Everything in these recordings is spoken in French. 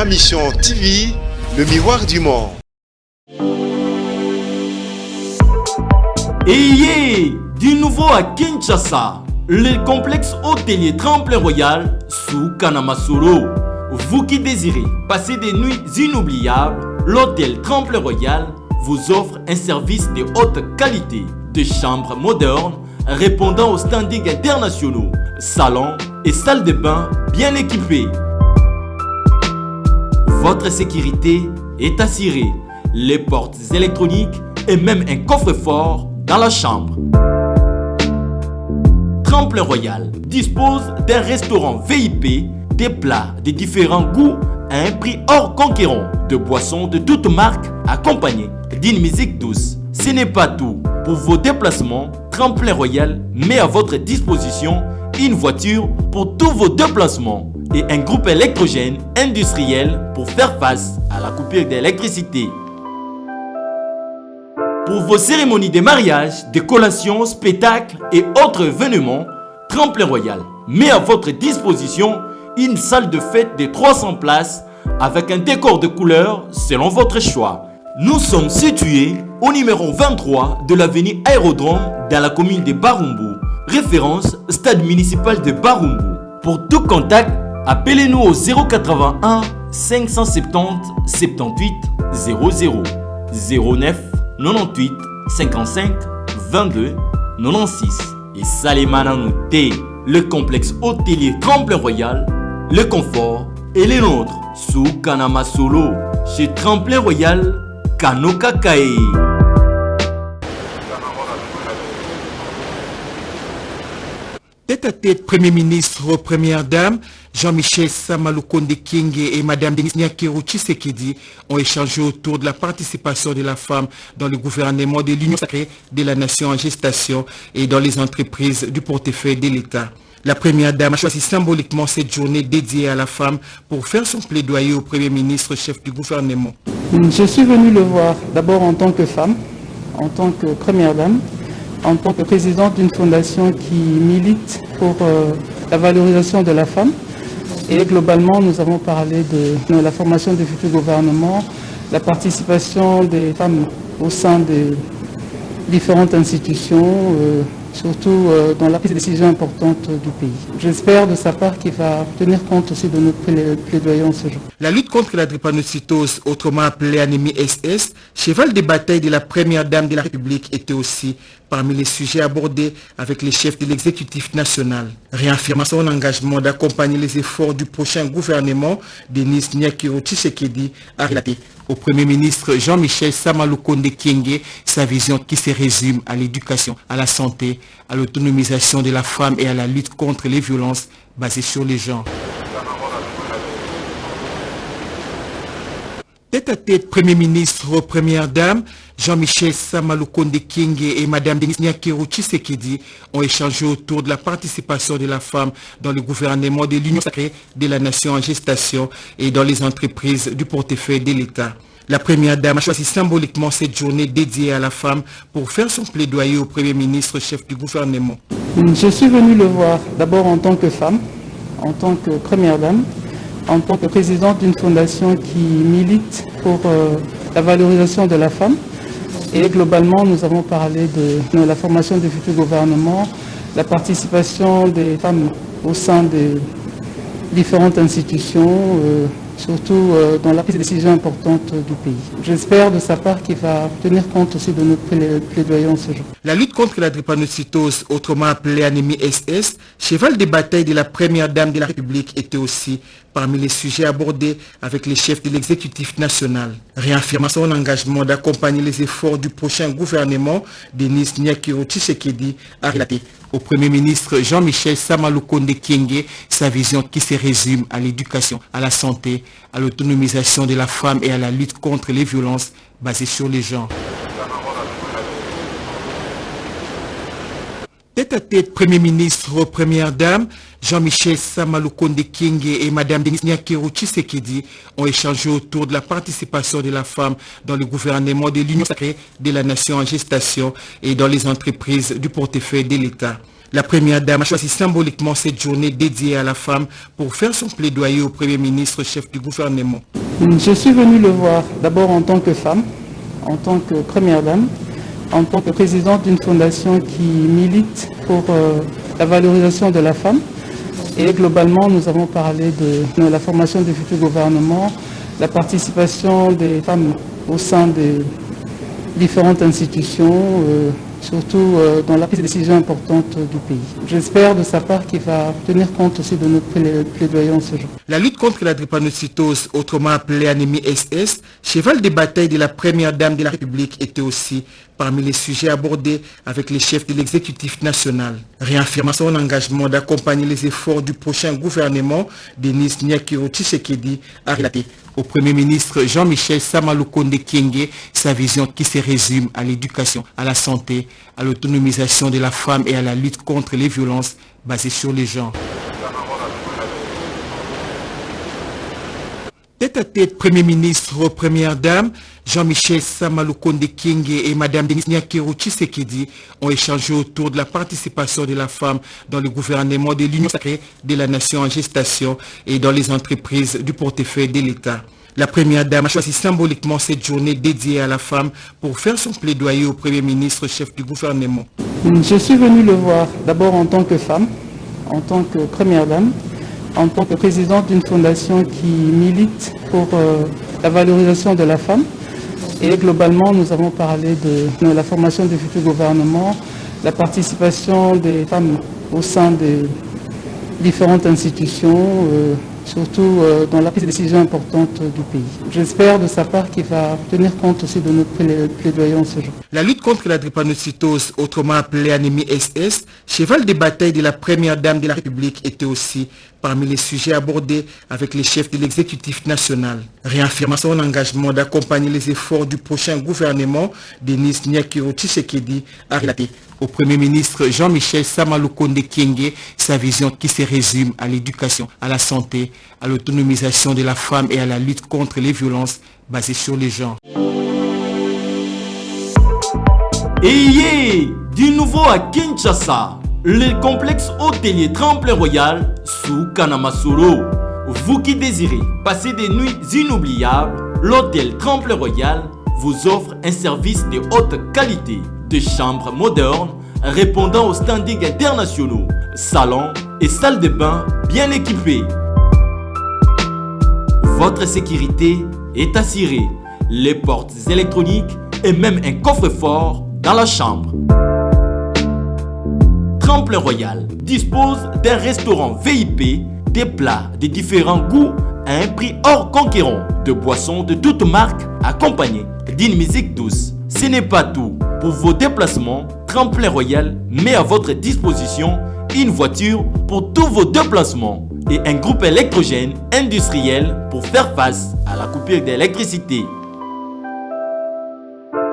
Mission TV, le miroir du monde. Et du nouveau à Kinshasa, le complexe hôtelier Tremplin Royal sous Kanamasolo. Vous qui désirez passer des nuits inoubliables, l'hôtel Tremplin Royal vous offre un service de haute qualité, de chambres modernes répondant aux standings internationaux, salons et salles de bain bien équipées. Votre sécurité est assurée, les portes électroniques et même un coffre-fort dans la chambre. Tremplin Royal dispose d'un restaurant VIP, des plats de différents goûts à un prix hors conquérant, de boissons de toutes marques accompagnées d'une musique douce. Ce n'est pas tout. Pour vos déplacements, Tremplin Royal met à votre disposition une voiture pour tous vos déplacements et un groupe électrogène industriel pour faire face à la coupure d'électricité. Pour vos cérémonies de mariage, de collations, spectacles et autres événements, Tremplin Royal met à votre disposition une salle de fête de 300 places avec un décor de couleurs selon votre choix. Nous sommes situés au numéro 23 de l'avenue Aérodrome dans la commune de Barumbu, référence stade municipal de Barumbu. Pour tout contact, appelez-nous au 081 570 78 00 09 98 55 22 96 et Salemananoute, le complexe hôtelier Tremplin Royal, le confort et les nôtres sous Kanamasolo chez Tremplin Royal Kanokakae. Tête à tête, Premier ministre, Première Dame, Jean-Michel Samalukonde Kyenge et Madame Denise Nyakero Tshisekedi ont échangé autour de la participation de la femme dans le gouvernement de l'Union sacrée de la nation en gestation et dans les entreprises du portefeuille de l'État. La Première Dame a choisi symboliquement cette journée dédiée à la femme pour faire son plaidoyer au Premier ministre, chef du gouvernement. Je suis venue le voir d'abord en tant que femme, en tant que Première Dame, en tant que présidente d'une fondation qui milite pour la valorisation de la femme. Et globalement, nous avons parlé de la formation du futur gouvernement, la participation des femmes au sein des différentes institutions, surtout dans la prise de décision importante du pays. J'espère de sa part qu'il va tenir compte aussi de notre plaidoyer en ce jour. La lutte contre la drépanocytose, autrement appelée anémie SS, cheval de bataille de la Première Dame de la République, était aussi parmi les sujets abordés avec les chefs de l'exécutif national. Réaffirmant son engagement d'accompagner les efforts du prochain gouvernement, Denise Nyakero Tshisekedi a relaté au Premier ministre Jean-Michel Samalukonde Kyenge sa vision qui se résume à l'éducation, à la santé, à l'autonomisation de la femme et à la lutte contre les violences basées sur les genres. Tête à tête, Premier ministre, Première Dame, Jean-Michel Samalukonde Kyenge et Madame Denise Nyakero Tshisekedi ont échangé autour de la participation de la femme dans le gouvernement de l'Union sacrée de la nation en gestation et dans les entreprises du portefeuille de l'État. La Première Dame a choisi symboliquement cette journée dédiée à la femme pour faire son plaidoyer au Premier ministre, chef du gouvernement. Je suis venue le voir d'abord en tant que femme, en tant que Première Dame, en tant que présidente d'une fondation qui milite pour la valorisation de la femme. Et globalement, nous avons parlé de la formation du futur gouvernement, la participation des femmes au sein des différentes institutions, surtout dans la prise de décision importante du pays. J'espère de sa part qu'il va tenir compte aussi de notre plaidoyer en ce jour. La lutte contre la drépanocytose, autrement appelée anémie SS, cheval de bataille de la Première Dame de la République, était aussi parmi les sujets abordés avec les chefs de l'exécutif national. Réaffirmant son engagement d'accompagner les efforts du prochain gouvernement, Denise Nyakero Tshisekedi a relaté au Premier ministre Jean-Michel Samalukonde Kyenge sa vision qui se résume à l'éducation, à la santé, à l'autonomisation de la femme et à la lutte contre les violences basées sur les genres. Tête à tête, Premier ministre, Première Dame, Jean-Michel Samalukonde Kyenge et Madame Denise Nyakero Tshisekedi ont échangé autour de la participation de la femme dans le gouvernement de l'Union sacrée de la nation en gestation et dans les entreprises du portefeuille de l'État. La première dame a choisi symboliquement cette journée dédiée à la femme pour faire son plaidoyer au Premier ministre, chef du gouvernement. Je suis venue le voir d'abord en tant que femme, en tant que première dame, en tant que présidente d'une fondation qui milite pour la valorisation de la femme. Et globalement, nous avons parlé de la formation du futur gouvernement, la participation des femmes au sein des différentes institutions, surtout dans la prise de décision importante du pays. J'espère de sa part qu'il va tenir compte aussi de notre plaidoyer ce jour. La lutte contre la drépanocytose, autrement appelée anémie SS, cheval de bataille de la première dame de la République, était aussi parmi les sujets abordés avec les chefs de l'exécutif national. Réaffirmant son engagement d'accompagner les efforts du prochain gouvernement, Denis Nyakiro Tshisekedi a relaté au Premier ministre Jean-Michel Samalukonde Kyenge sa vision qui se résume à l'éducation, à la santé, à l'autonomisation de la femme et à la lutte contre les violences basées sur les genres. Tête à tête, Premier ministre, Première Dame, Jean-Michel Samalukonde Kyenge et Madame Denis Nyakiro Tshisekedi ont échangé autour de la participation de la femme dans le gouvernement de l'Union sacrée de la nation en gestation et dans les entreprises du portefeuille de l'État. La Première Dame a choisi symboliquement cette journée dédiée à la femme pour faire son plaidoyer au Premier ministre, chef du gouvernement. Je suis venue le voir d'abord en tant que femme, en tant que Première Dame, en tant que présidente d'une fondation qui milite pour la valorisation de la femme. Et globalement, nous avons parlé de la formation du futur gouvernement, la participation des femmes au sein des différentes institutions, surtout dans la prise de décision importante du pays. J'espère de sa part qu'il va tenir compte aussi de notre plaidoyer ce jour. La lutte contre la drépanocytose, autrement appelée anémie SS, cheval de bataille de la première dame de la République, était aussi parmi les sujets abordés avec les chefs de l'exécutif national. Réaffirmant son engagement d'accompagner les efforts du prochain gouvernement, Denis Nyakiro Tshisekedi a relaté au Premier ministre Jean-Michel Samalukonde Kyenge sa vision qui se résume à l'éducation, à la santé, à l'autonomisation de la femme et à la lutte contre les violences basées sur les genres. Et du nouveau à Kinshasa, le complexe hôtelier Tremplin Royal sous Kanamasoro. Vous qui désirez passer des nuits inoubliables, l'hôtel Tremplin Royal vous offre un service de haute qualité, de chambres modernes répondant aux standards internationaux, salons et salles de bain bien équipées. Votre sécurité est assurée, les portes électroniques et même un coffre-fort dans la chambre. Tremplin Royal dispose d'un restaurant VIP, des plats de différents goûts à un prix hors conquérant, de boissons de toutes marques accompagnées d'une musique douce. Ce n'est pas tout. Pour vos déplacements, Tremplin Royal met à votre disposition une voiture pour tous vos déplacements et un groupe électrogène industriel pour faire face à la coupure d'électricité.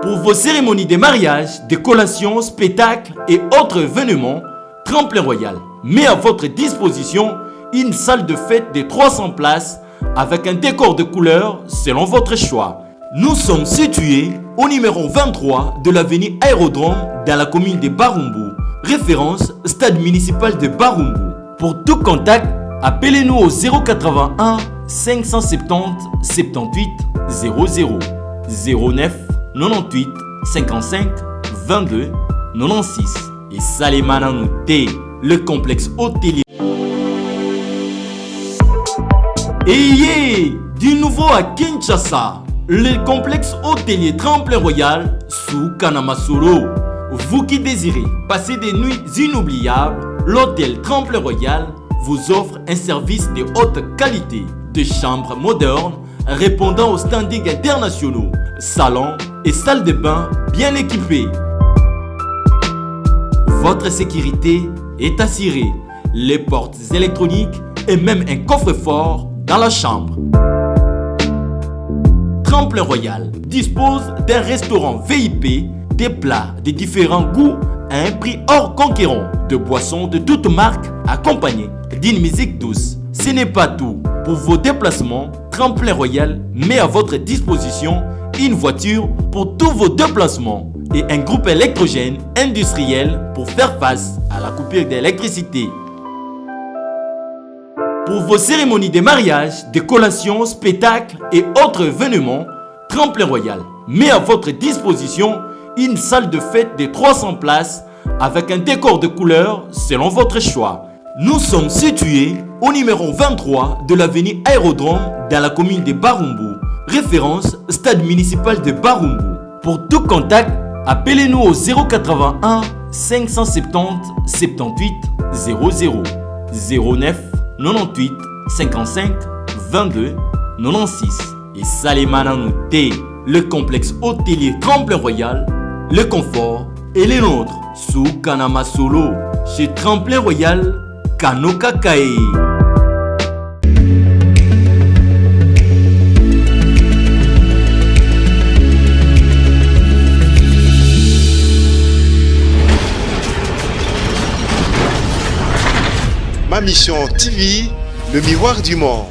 Pour vos cérémonies de mariage, de collations, spectacles et autres événements, Tremplin Royal met à votre disposition une salle de fête de 300 places avec un décor de couleurs selon votre choix. Nous sommes situés au numéro 23 de l'avenue Aérodrome dans la commune de Barumbu, référence stade municipal de Barumbu. Pour tout contact, appelez-nous au 081 570 78 00 09 98 55 22 96 et Salimana Nouté, le complexe hôtelier. Et du nouveau à Kinshasa, le complexe hôtelier Tremplin Royal sous Kanamasoro. Vous qui désirez passer des nuits inoubliables, l'hôtel Tremplin Royal vous offre un service de haute qualité, de chambres modernes répondant aux standards internationaux, salons et salles de bain bien équipées. Votre sécurité est assurée, les portes électroniques et même un coffre-fort dans la chambre. Tremplin Royal dispose d'un restaurant VIP, des plats de différents goûts à un prix hors conquérant, de boissons de toutes marques accompagnées d'une musique douce. Ce n'est pas tout. Pour vos déplacements, Tremplin Royal met à votre disposition une voiture pour tous vos déplacements et un groupe électrogène industriel pour faire face à la coupure d'électricité. Pour vos cérémonies de mariage, de collations, spectacles et autres événements, Tremplin Royal met à votre disposition une salle de fête de 300 places avec un décor de couleurs selon votre choix. Nous sommes situés au numéro 23 de l'avenue Aérodrome dans la commune de Barumbu, référence stade municipal de Barumbu. Pour tout contact, appelez-nous au 081 570 78 00 09 98 55 22 96 et Salimana Nouté, le complexe hôtelier Tremplin Royal, le confort et les nôtres sous Kanama Solo chez Tremplin Royal Kanoka Kae. Ma mission TV, le miroir du monde.